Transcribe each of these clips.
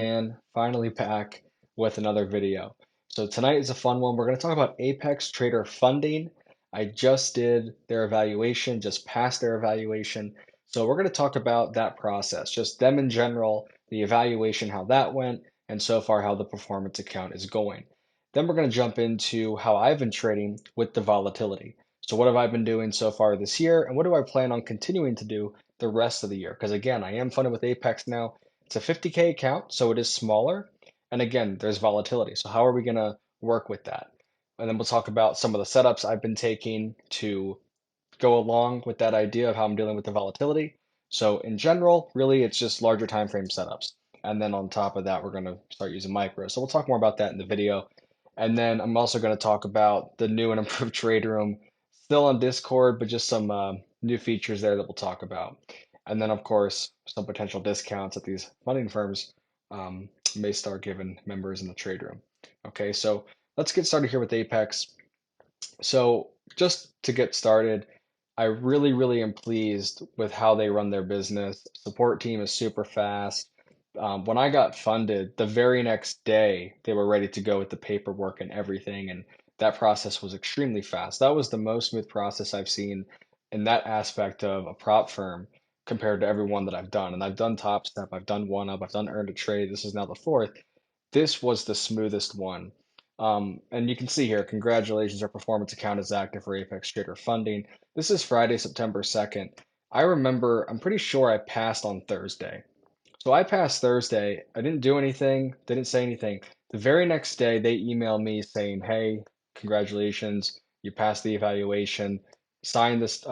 And finally back with another video. So tonight is a fun one. We're going to talk about Apex Trader funding. I just did their evaluation, just passed their evaluation. So we're going to talk about that process, just them in general, the evaluation, how that went, and so far how the performance account is going. Then we're going to jump into how I've been trading with the volatility. So what have I been doing so far this year, and what do I plan on continuing to do the rest of the year? Because again, I am funded with Apex now. It's a 50K account, so it is smaller. And again, there's volatility. So how are we going to work with that? And then we'll talk about some of the setups I've been taking to go along with that idea of how I'm dealing with the volatility. So in general, really, it's just larger time frame setups. And then on top of that, we're going to start using micros. So we'll talk more about that in the video. And then I'm also going to talk about the new and improved trade room, still on Discord, but just some new features there that we'll talk about. And then, of course, some potential discounts that these funding firms um, may start giving members in the trade room. Okay, so let's get started here with Apex. So just to get started, I really am pleased with how they run their business. Support team is super fast. When I got funded, the very next day they were ready to go with the paperwork and everything, and that process was extremely fast. That was the most smooth process I've seen in that aspect of a prop firm compared to everyone that I've done. And I've done Top Step, I've done One Up, I've done Earn to Trade. This is now the fourth. This was the smoothest one. And you can see here, congratulations, our performance account is active for Apex Trader funding. This is Friday, September 2nd. I remember, I'm pretty sure I passed on Thursday. So I passed Thursday. I didn't do anything, didn't say anything. The very next day, they emailed me saying, hey, congratulations, you passed the evaluation, sign this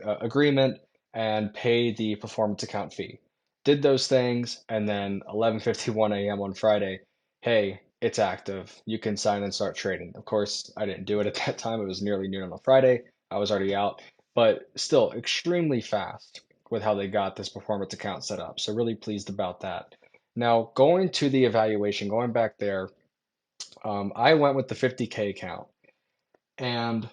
agreement, and pay the performance account fee. Did those things, and then 11:51 a.m. on Friday, hey, it's active. You can sign and start trading. Of course, I didn't do it at that time. It was nearly noon on a Friday. I was already out, but still extremely fast with how they got this performance account set up. So really pleased about that. Now, going to the evaluation, going back there, I went with the 50K account, and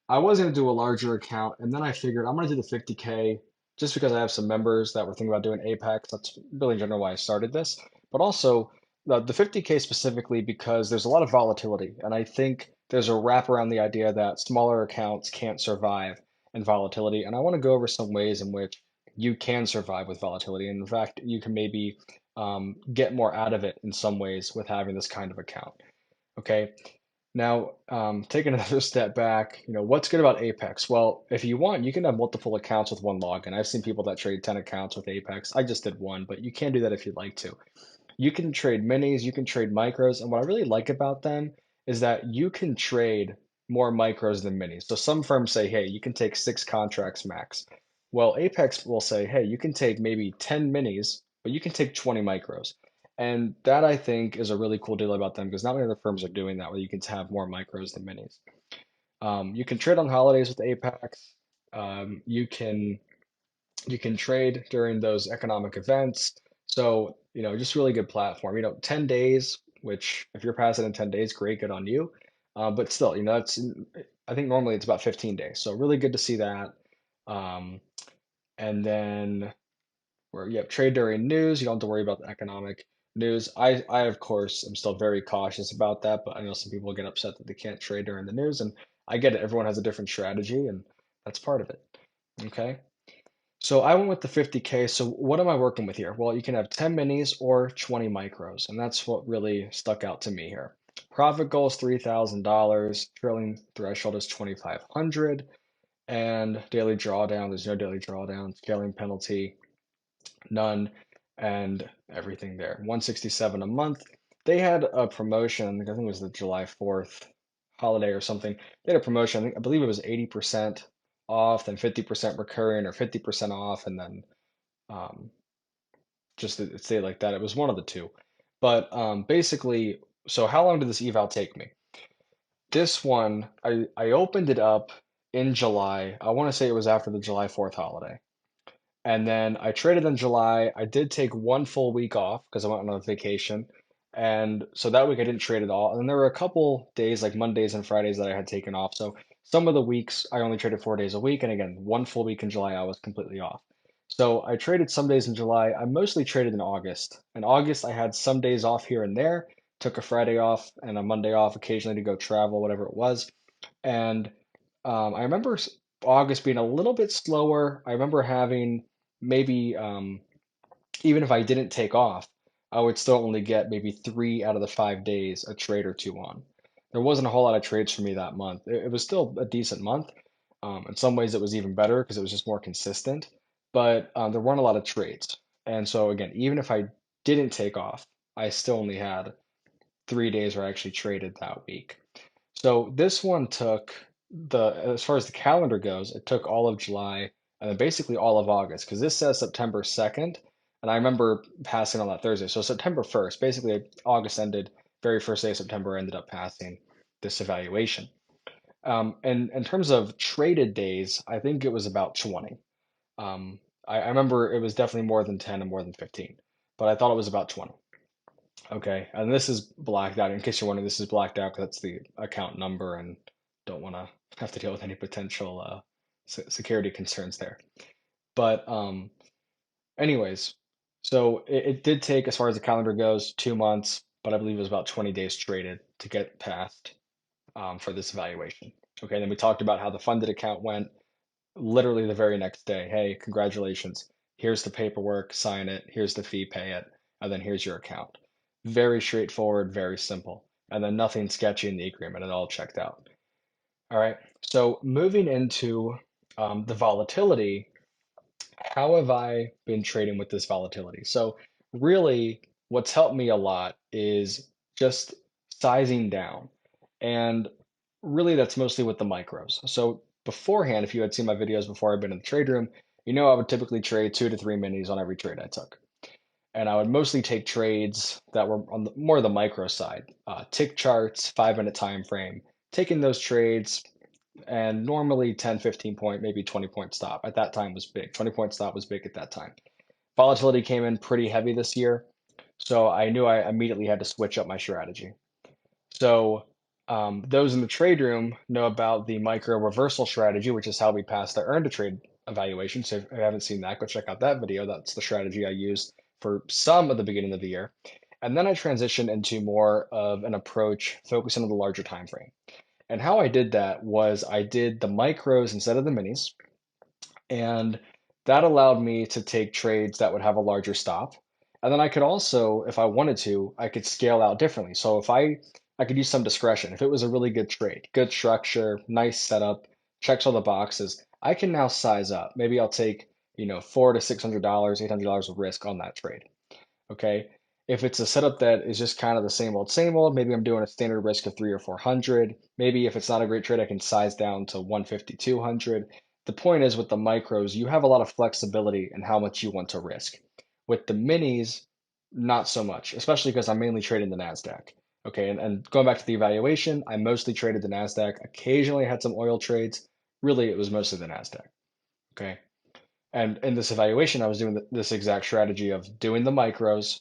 I was going to do a larger account, and then I figured I'm going to do the 50K just because I have some members that were thinking about doing Apex. That's really in general why I started this. But also the 50K specifically because there's a lot of volatility, and I think there's a wrap around the idea that smaller accounts can't survive in volatility. And I want to go over some ways in which you can survive with volatility. And in fact, you can maybe get more out of it in some ways with having this kind of account. Okay. Now, taking another step back, what's good about Apex? Well, if you want, you can have multiple accounts with one login. I've seen people that trade 10 accounts with Apex. I just did one, but you can do that if you'd like to. You can trade minis, you can trade micros, and what I really like about them is that you can trade more micros than minis. So some firms say, hey, you can take 6 contracts max. Well, Apex will say, hey, you can take maybe 10 minis, but you can take 20 micros. And that I think is a really cool deal about them because not many other firms are doing that where you can have more micros than minis. You can trade on holidays with Apex. You can trade during those economic events. So, just really good platform. 10 days, which if you're passing in 10 days, great, good on you. But still, I think normally it's about 15 days. So really good to see that. Um, and then where you have trade during news, you don't have to worry about the economic news. I of course am still very cautious about that, but I know some people get upset that they can't trade during the news, and I get it. Everyone has a different strategy, and that's part of it. Okay. So I went with the 50K. So what am I working with here? Well, you can have 10 minis or 20 micros, and that's what really stuck out to me here. Profit goal is $3,000, trailing threshold is 2,500, and daily drawdown, there's no daily drawdown, scaling penalty, none, and everything there. 167 a month. They had a promotion, I think it was the July 4th holiday or something. They had a promotion, I believe it was 80% off, then 50% recurring or 50% off, and then um, just to say it like that. It was one of the two. But basically, so how long did this eval take me? This one, I opened it up in July. I want to say it was after the July 4th holiday. And then I traded in July. I did take one full week off because I went on a vacation. And so that week I didn't trade at all. And then there were a couple days, like Mondays and Fridays, that I had taken off. So some of the weeks I only traded 4 days a week. And again, one full week in July, I was completely off. So I traded some days in July. I mostly traded in August. In August, I had some days off here and there, took a Friday off and a Monday off occasionally to go travel, whatever it was. And I remember August being a little bit slower. I remember having maybe even if I didn't take off, I would still only get maybe 3 out of the 5 days a trade or two on. There wasn't a whole lot of trades for me that month. It was still a decent month. In some ways, it was even better because it was just more consistent, but there weren't a lot of trades. And so, again, even if I didn't take off, I still only had 3 days where I actually traded that week. So this one took as far as the calendar goes, it took all of July and then basically all of August because this says September 2nd. And I remember passing on that Thursday. So September 1st, basically August ended, very first day of September, I ended up passing this evaluation. And in terms of traded days, I think it was about 20. I remember it was definitely more than 10 and more than 15, but I thought it was about 20. Okay, and this is blacked out. In case you're wondering, this is blacked out because that's the account number and don't want to have to deal with any potential security concerns there. But anyways, so it did take, as far as the calendar goes, 2 months, but I believe it was about 20 days traded to get past for this evaluation. Okay, then we talked about how the funded account went literally the very next day. Hey, congratulations. Here's the paperwork, sign it. Here's the fee, pay it. And then here's your account. Very straightforward, very simple. And then nothing sketchy in the agreement. It all checked out. All right. So moving into the volatility, how have I been trading with this volatility? So, really, what's helped me a lot is just sizing down. And really, that's mostly with the micros. So, beforehand, if you had seen my videos before I've been in the trade room, you know I would typically trade 2 to 3 minis on every trade I took. And I would mostly take trades that were on more the micro side, tick charts, 5 minute time frame, taking those trades and normally 10, 15 point, maybe 20 point stop. At that time was big. 20 point stop was big at that time. Volatility came in pretty heavy this year, so I knew I immediately had to switch up my strategy. So those in the trade room know about the micro reversal strategy, which is how we pass the earn to trade evaluation. So if you haven't seen that, go check out that video. That's the strategy I used for some of the beginning of the year. And then I transitioned into more of an approach focusing on the larger time frame. And how I did that was I did the micros instead of the minis, and that allowed me to take trades that would have a larger stop. And then I could also, if I wanted to, I could scale out differently. So if I could use some discretion. If it was a really good trade, good structure, nice setup, checks all the boxes, I can now size up. Maybe I'll take, $400 to $600, $800 of risk on that trade. Okay. If it's a setup that is just kind of the same old, maybe I'm doing a standard risk of 3 or 400. Maybe if it's not a great trade, I can size down to 150, 200. The point is with the micros, you have a lot of flexibility in how much you want to risk. With the minis, not so much, especially because I'm mainly trading the NASDAQ. Okay. And going back to the evaluation, I mostly traded the NASDAQ. Occasionally I had some oil trades. Really, it was mostly the NASDAQ. Okay. And in this evaluation, I was doing this exact strategy of doing the micros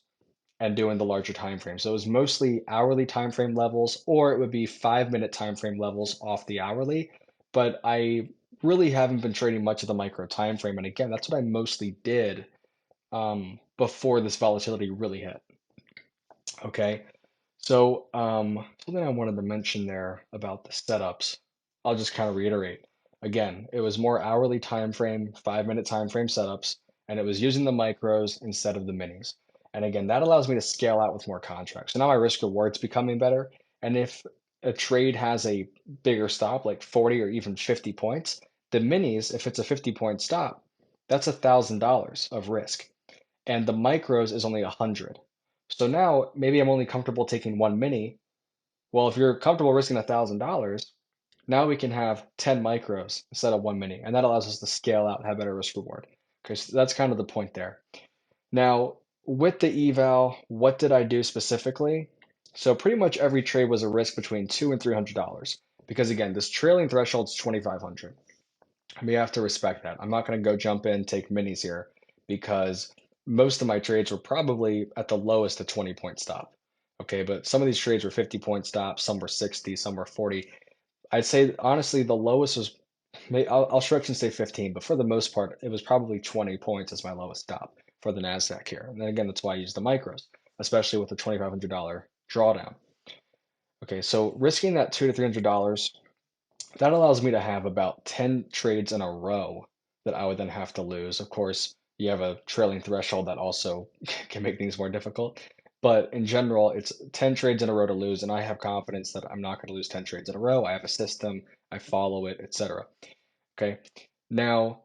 and doing the larger time frame. So it was mostly hourly time frame levels, or it would be 5 minute time frame levels off the hourly. But I really haven't been trading much of the micro time frame. And again, that's what I mostly did before this volatility really hit. Okay. So something I wanted to mention there about the setups, I'll just kind of reiterate. Again, it was more hourly time frame, 5 minute time frame setups, and it was using the micros instead of the minis. And again, that allows me to scale out with more contracts. So now my risk reward's becoming better. And if a trade has a bigger stop, like 40 or even 50 points, the minis, if it's a 50 point stop, that's $1,000 of risk and the micros is only 100. So now maybe I'm only comfortable taking one mini. Well, if you're comfortable risking $1,000, now we can have 10 micros instead of one mini, and that allows us to scale out and have better risk reward. Because that's kind of the point there. Now, with the eval, what did I do specifically? So pretty much every trade was a risk between $200 and $300. Because again, this trailing threshold is 2,500. We have to respect that. I'm not going to go jump in, take minis here because most of my trades were probably at the lowest a 20 point stop. Okay, but some of these trades were 50 point stops, some were 60, some were 40. I'd say honestly the lowest was I'll stretch and say 15, but for the most part, it was probably 20 points as my lowest stop for the NASDAQ here. And then again, that's why I use the micros, especially with the $2,500 drawdown. Okay, so risking that $200 to $300, that allows me to have about 10 trades in a row that I would then have to lose. Of course, you have a trailing threshold that also can make things more difficult. But in general, it's 10 trades in a row to lose, and I have confidence that I'm not going to lose 10 trades in a row. I have a system, I follow it, etc. Okay. Now,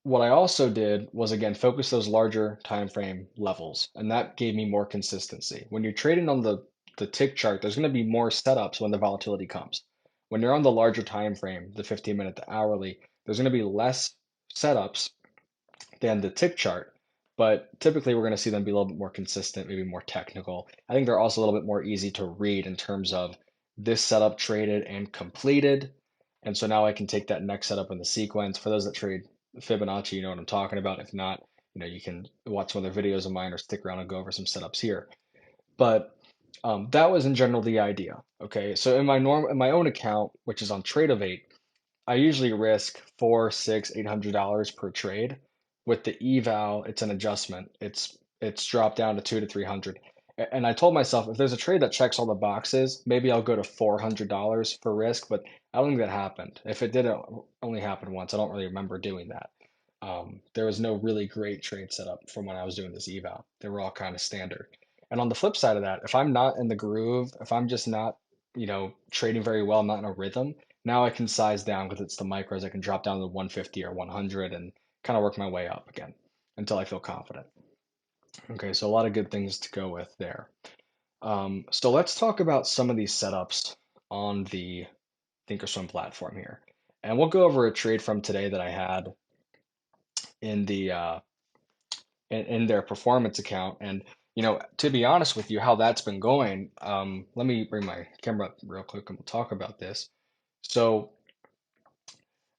what I also did was again focus those larger time frame levels, and that gave me more consistency. When you're trading on the tick chart, there's going to be more setups when the volatility comes. When you're on the larger time frame, the 15-minute, the hourly, there's going to be less setups than the tick chart, but typically we're going to see them be a little bit more consistent, maybe more technical. I think they're also a little bit more easy to read in terms of this setup traded and completed. And so now I can take that next setup in the sequence. For those that trade Fibonacci, you know what I'm talking about. If not, you can watch some other videos of mine or stick around and go over some setups here. But that was in general the idea. Okay, so in my own account, which is on Tradeovate, I usually risk four, six, $800 per trade. With the eval, it's an adjustment. It's dropped down to 200 to 300. And I told myself if there's a trade that checks all the boxes, maybe I'll go to $400 for risk, but I don't think that happened. If it did only happen once, I don't really remember doing that. There was no really great trade setup from when I was doing this eval. They were all kind of standard. And on the flip side of that, if I'm not in the groove, if I'm just not, trading very well, I'm not in a rhythm, now I can size down because it's the micros. I can drop down to 150 or 100 and kind of work my way up again until I feel confident. Okay, so a lot of good things to go with there. So let's talk about some of these setups on the Thinkorswim platform here. And we'll go over a trade from today that I had in the in their performance account. And to be honest with you, how that's been going. Let me bring my camera up real quick and we'll talk about this. So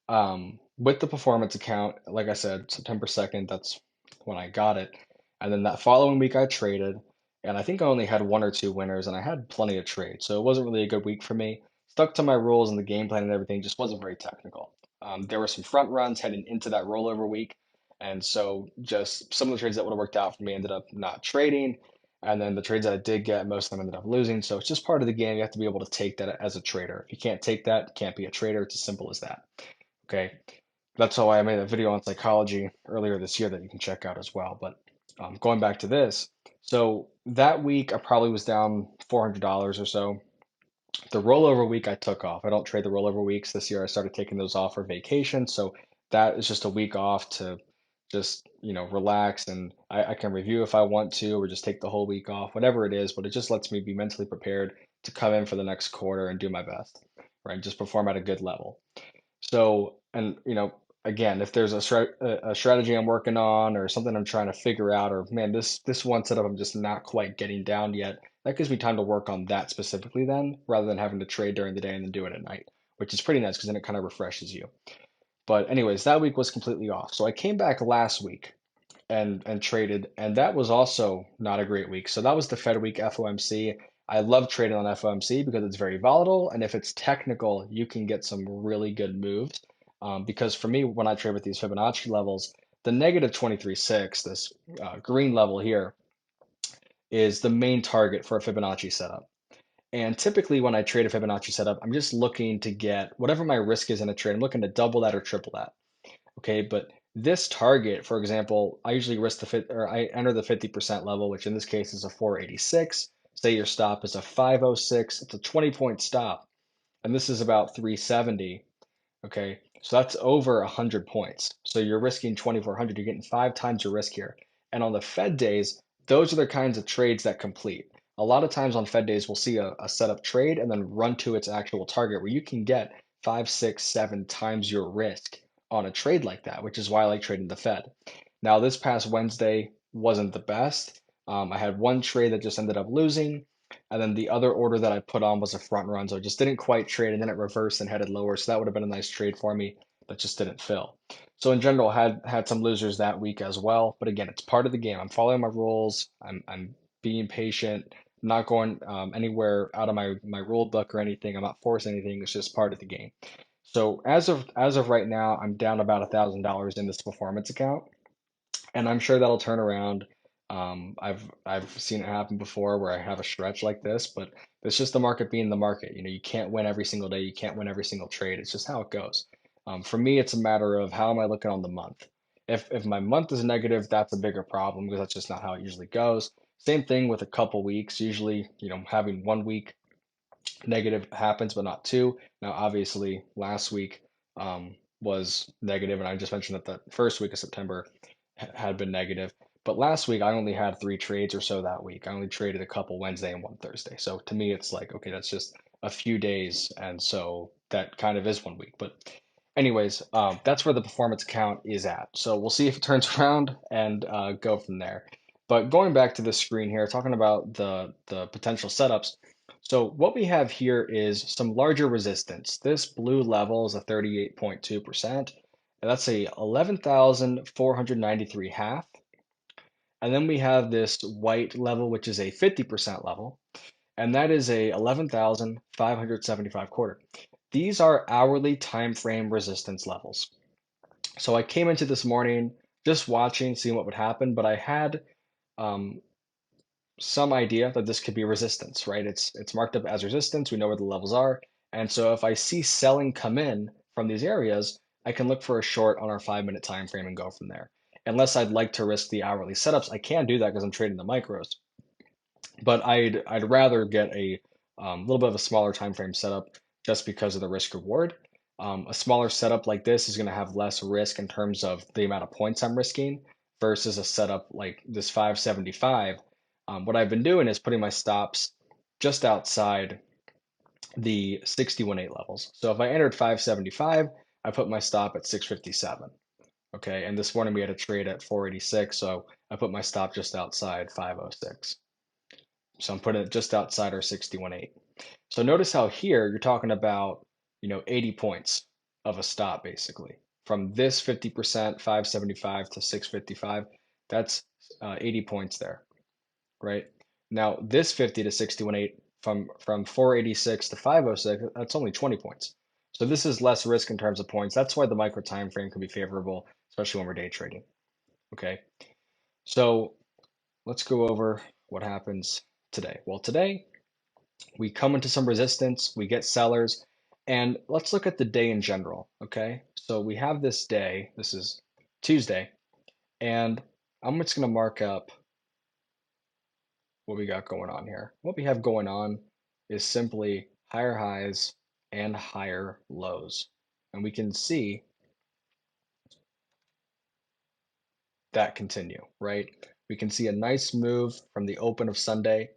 with the performance account, like I said, September 2nd, that's when I got it. And then that following week I traded, and I think I only had one or two winners, and I had plenty of trades. So it wasn't really a good week for me. Stuck to my rules and the game plan and everything, just wasn't very technical. There were some front runs heading into that rollover week. And so just some of the trades that would have worked out for me ended up not trading. And then the trades that I did get, most of them ended up losing. So it's just part of the game. You have to be able to take that as a trader. If you can't take that, you can't be a trader. It's as simple as that. Okay, that's why I made a video on psychology earlier this year that you can check out as well. But going back to this, so that week I probably was down $400 or so. The rollover week I took off. I don't trade the rollover weeks this year. I started taking those off for vacation. So that is just a week off to just, relax and I can review if I want to, or just take the whole week off, whatever it is. But it just lets me be mentally prepared to come in for the next quarter and do my best, right? Just perform at a good level. So, and again, if there's a strategy I'm working on or something I'm trying to figure out, or man, this one setup I'm just not quite getting down yet, that gives me time to work on that specifically then, rather than having to trade during the day and then do it at night, which is pretty nice because then it kind of refreshes you. But anyways, that week was completely off. So I came back last week and traded, and that was also not a great week. So that was the Fed week FOMC. I love trading on FOMC because it's very volatile, and if it's technical, you can get some really good moves. Because for me, when I trade with these Fibonacci levels, the negative 23.6, this green level here, is the main target for a Fibonacci setup. And typically, when I trade a Fibonacci setup, I'm just looking to get whatever my risk is in a trade. I'm looking to double that or triple that. Okay, but this target, for example, I usually risk or I enter the 50% level, which in this case is a 486. Say your stop is a 506. It's a 20-point stop, and this is about 370. Okay, so that's over 100 points. So you're risking 2,400. You're getting 5 times your risk here. And on the Fed days, those are the kinds of trades that complete. A lot of times on Fed days, we'll see a setup trade and then run to its actual target where you can get 5, 6, 7 times your risk on a trade like that, which is why I like trading the Fed. Now, this past Wednesday wasn't the best. I had one trade that just ended up losing. And then the other order that I put on was a front run, so it just didn't quite trade, and then it reversed and headed lower. So that would have been a nice trade for me, but just didn't fill. So in general, had some losers that week as well. But again, it's part of the game. I'm following my rules. I'm being patient. I'm not going anywhere out of my rule book or anything. I'm not forcing anything. It's just part of the game. So as of right now, I'm down about $1,000 in this performance account, and I'm sure that'll turn around. I've seen it happen before where I have a stretch like this, but it's just the market being the market. You can't win every single day. You can't win every single trade. It's just how it goes. For me, it's a matter of how am I looking on the month. If my month is negative, that's a bigger problem because that's just not how it usually goes. Same thing with a couple weeks. Usually, having 1 week negative happens, but not two. Now, obviously, last week was negative, and I just mentioned that the first week of September had been negative. But last week, I only had 3 trades or so that week. I only traded a couple Wednesday and one Thursday. So to me, it's like, okay, that's just a few days. And so that kind of is 1 week. But anyways, that's where the performance count is at. So we'll see if it turns around and go from there. But going back to the screen here, talking about the potential setups. So what we have here is some larger resistance. This blue level is a 38.2%. And that's a 11,493 half. And then we have this white level, which is a 50% level, and that is a 11,575 quarter. These are hourly time frame resistance levels. So I came into this morning just watching, seeing what would happen, but I had um, some idea that this could be resistance, right? It's marked up as resistance. We know where the levels are. And so if I see selling come in from these areas, I can look for a short on our 5 minute time frame and go from there. Unless I'd like to risk the hourly setups, I can do that because I'm trading the micros. But I'd rather get a little bit of a smaller time frame setup just because of the risk reward. A smaller setup like this is going to have less risk in terms of the amount of points I'm risking versus a setup like this 575. What I've been doing is putting my stops just outside the 61.8 levels. So if I entered 575, I put my stop at 657. Okay, and this morning we had a trade at 486, so I put my stop just outside 506. So I'm putting it just outside our 61.8. So notice how here you're talking about, 80 points of a stop basically. From this 50%, 575 to 655, that's 80 points there, right? Now this 50 to 61.8 from 486 to 506, that's only 20 points. So this is less risk in terms of points. That's why the micro time frame can be favorable, especially when we're day trading. Okay. So let's go over what happens today. Well, today we come into some resistance, we get sellers, and let's look at the day in general, okay? So we have this day, this is Tuesday, and I'm just going to mark up what we got going on here. What we have going on is simply higher highs and higher lows. And we can see that continue, right? We can see a nice move from the open of Sunday,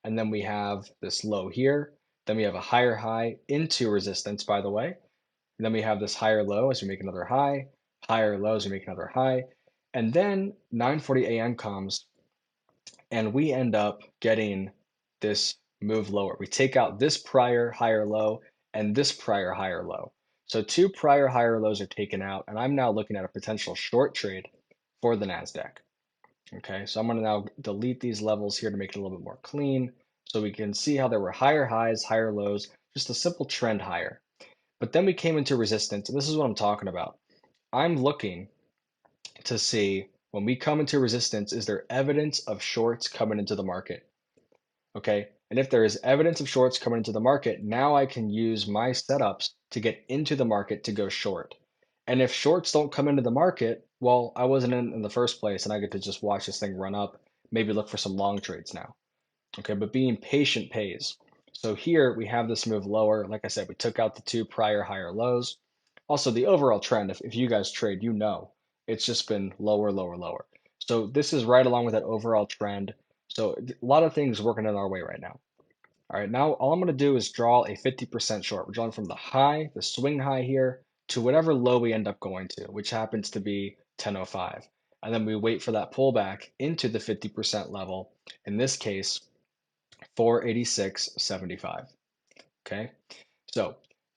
and then we have this low here. Then we have a higher high into resistance, by the way. And then we have this higher low as we make another high, higher low as we make another high. And then 9:40 a.m. comes and we end up getting this move lower. We take out this prior higher low and this prior higher low. So two prior higher lows are taken out, and I'm now looking at a potential short trade for the NASDAQ. Okay, so I'm going to now delete these levels here to make it a little bit more clean so we can see how there were higher highs, higher lows, just a simple trend higher. But then we came into resistance, and this is what I'm talking about. I'm looking to see when we come into resistance, is there evidence of shorts coming into the market? Okay. And if there is evidence of shorts coming into the market, now I can use my setups to get into the market to go short. And if shorts don't come into the market, well, I wasn't in the first place and I get to just watch this thing run up, maybe look for some long trades now. Okay, but being patient pays. So here we have this move lower. Like I said, we took out the two prior higher lows. Also, the overall trend, if you guys trade, it's just been lower, lower, lower. So this is right along with that overall trend. So a lot of things working in our way right now. All right, now all I'm going to do is draw a 50% short. We're drawing from the high, the swing high here, to whatever low we end up going to, which happens to be 10.05. And then we wait for that pullback into the 50% level. In this case, 486.75. Okay, so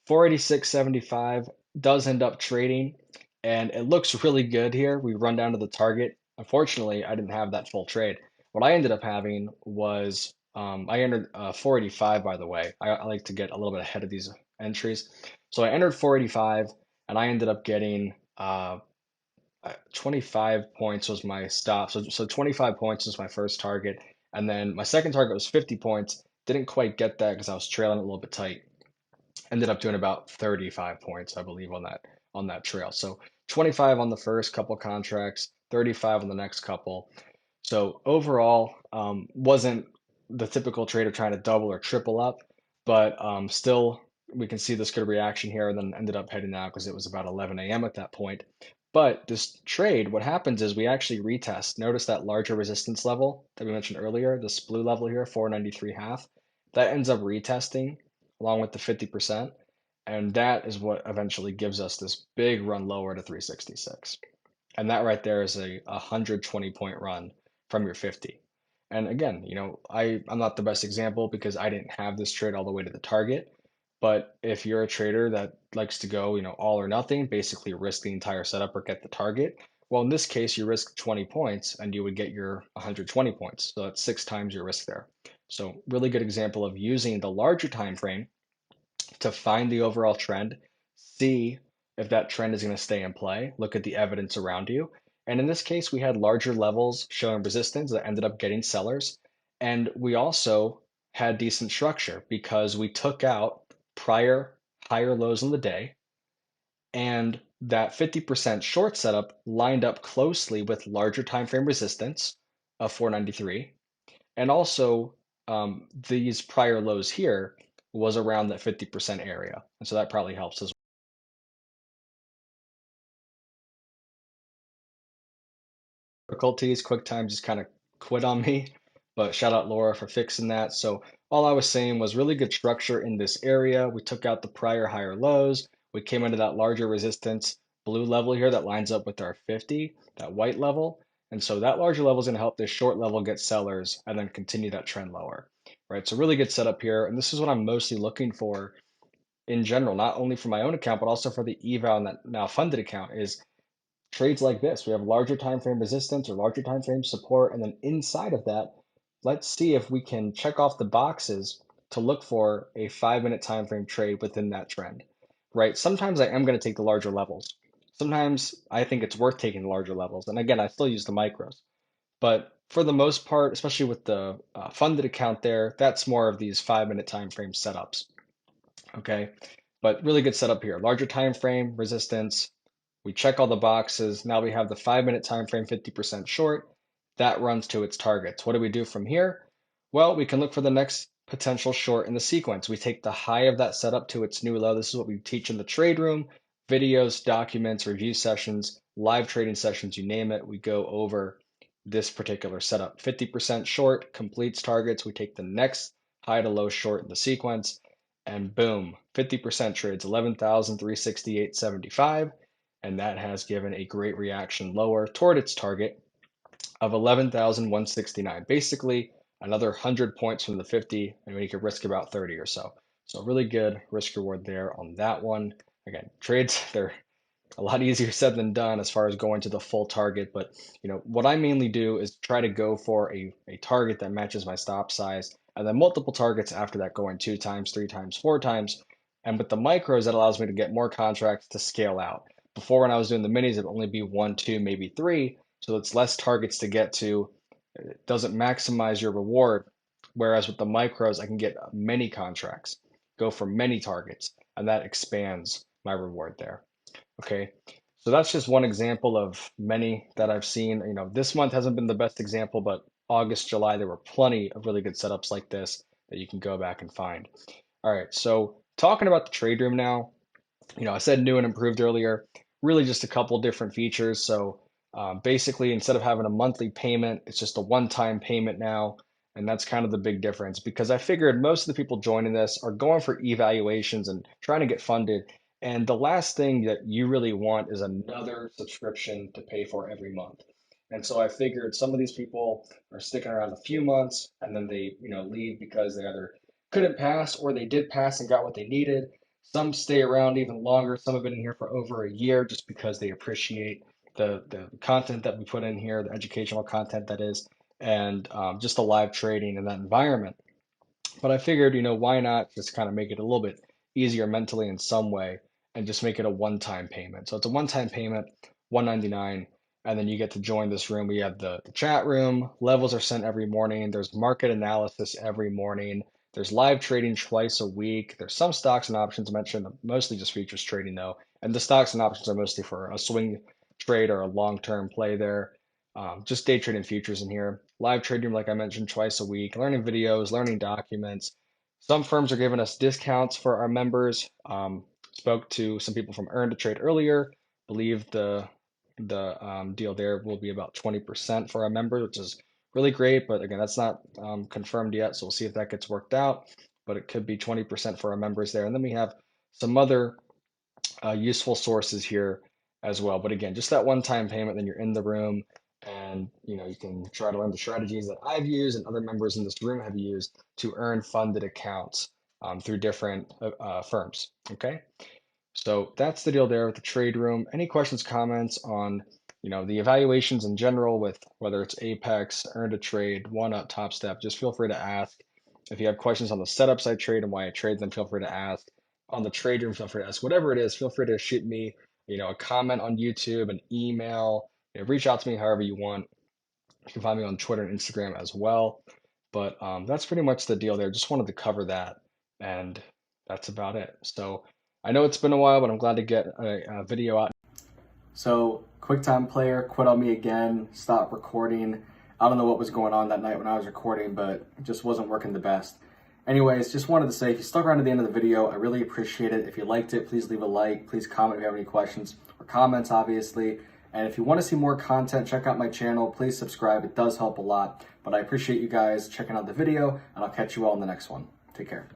486.75 does end up trading, and it looks really good here. We run down to the target. Unfortunately, I didn't have that full trade. What I ended up having was I entered 485, by the way. I like to get a little bit ahead of these entries. So I entered 485 and I ended up getting 25 points was my stop. So 25 points was my first target. And then my second target was 50 points. Didn't quite get that because I was trailing a little bit tight. Ended up doing about 35 points, I believe, on that trail. So 25 on the first couple contracts, 35 on the next couple. So overall, wasn't the typical trader trying to double or triple up, but still we can see this good reaction here, and then ended up heading out because it was about 11 a.m. at that point. But this trade, what happens is we actually retest. Notice that larger resistance level that we mentioned earlier, this blue level here, 493 half, that ends up retesting along with the 50%. And that is what eventually gives us this big run lower to 366. And that right there is a 120 point run from your 50. And again, I'm not the best example because I didn't have this trade all the way to the target. But if you're a trader that likes to go, all or nothing, basically risk the entire setup or get the target, well, in this case, you risk 20 points and you would get your 120 points. So that's 6 times your risk there. So really good example of using the larger time frame to find the overall trend, see if that trend is going to stay in play, look at the evidence around you. And in this case, we had larger levels showing resistance that ended up getting sellers. And we also had decent structure because we took out prior higher lows in the day. And that 50% short setup lined up closely with larger time frame resistance of 493. And also, these prior lows here was around that 50% area. And so that probably helps as difficulties. QuickTime just kind of quit on me, but shout out Laura for fixing that. So all I was saying was really good structure in this area. We took out the prior higher lows. We came into that larger resistance blue level here that lines up with our 50, that white level. And so that larger level is going to help this short level get sellers and then continue that trend lower, right? So really good setup here. And this is what I'm mostly looking for in general, not only for my own account, but also for the eval and that now funded account is trades like this. We have larger time frame resistance or larger time frame support, and then inside of that, let's see if we can check off the boxes to look for a 5 minute time frame trade within that trend, right? Sometimes I am going to take the larger levels. Sometimes I think it's worth taking the larger levels. And again, I still use the micros. But for the most part, especially with the funded account there, that's more of these 5 minute time frame setups. Okay, but really good setup here. Larger time frame, resistance. We check all the boxes. Now we have the 5 minute time frame, 50% short. That runs to its targets. What do we do from here? Well, we can look for the next potential short in the sequence. We take the high of that setup to its new low. This is what we teach in the trade room, videos, documents, review sessions, live trading sessions, you name it. We go over this particular setup. 50% short completes targets. We take the next high to low short in the sequence and boom, 50% trades 11,368.75, and that has given a great reaction lower toward its target of 11,169. Basically, another 100 points from the 50, and we could risk about 30 or so. So really good risk reward there on that one. Again, trades, they're a lot easier said than done as far as going to the full target. But what I mainly do is try to go for a target that matches my stop size, and then multiple targets after that, going 2 times, 3 times, 4 times. And with the micros, that allows me to get more contracts to scale out. Before, when I was doing the minis, it'd only be 1, 2, maybe 3. So it's less targets to get to. It doesn't maximize your reward. Whereas with the micros, I can get many contracts, go for many targets, and that expands my reward there. Okay, so that's just one example of many that I've seen. This month hasn't been the best example, but August, July, there were plenty of really good setups like this that you can go back and find. All right, so talking about the trade room now, I said new and improved earlier, really just a couple different features. So basically, instead of having a monthly payment, it's just a one-time payment now. And that's kind of the big difference because I figured most of the people joining this are going for evaluations and trying to get funded. And the last thing that you really want is another subscription to pay for every month. And so I figured some of these people are sticking around a few months and then they, leave because they either couldn't pass or they did pass and got what they needed. Some stay around even longer. Some have been in here for over a year just because they appreciate the content that we put in here, the educational content that is, and just the live trading in that environment. But I figured, why not just kind of make it a little bit easier mentally in some way and just make it a one-time payment. So it's a one-time payment, $199, and then you get to join this room. We have the chat room, levels are sent every morning, there's market analysis every morning, there's live trading twice a week, there's some stocks and options mentioned, mostly just futures trading though, and the stocks and options are mostly for a swing trade or a long-term play there. Just day trading futures in here. Live trading, like I mentioned, twice a week, learning videos, learning documents. Some firms are giving us discounts for our members. Spoke to some people from Earn to Trade earlier. Believe the deal there will be about 20% for our members, which is really great. But again, that's not confirmed yet, so we'll see if that gets worked out. But it could be 20% for our members there. And then we have some other useful sources here as well. But again, just that one-time payment, then you're in the room, and you can try to learn the strategies that I've used and other members in this room have used to earn funded accounts through different firms. Okay. So that's the deal there with the trade room. Any questions, comments on, the evaluations in general with whether it's Apex, Earn to Trade, One Up, Top Step, just feel free to ask. If you have questions on the setups I trade and why I trade them, feel free to ask. On the trade room, feel free to ask. Whatever it is, feel free to shoot me, a comment on YouTube, an email, reach out to me however you want. You can find me on Twitter and Instagram as well. But that's pretty much the deal there. Just wanted to cover that, and that's about it. So I know it's been a while, but I'm glad to get a video out. So QuickTime Player quit on me again, stopped recording. I don't know what was going on that night when I was recording, but it just wasn't working the best. Anyways, just wanted to say, if you stuck around to the end of the video, I really appreciate it. If you liked it, please leave a like. Please comment if you have any questions or comments, obviously. And if you want to see more content, check out my channel. Please subscribe. It does help a lot. But I appreciate you guys checking out the video, and I'll catch you all in the next one. Take care.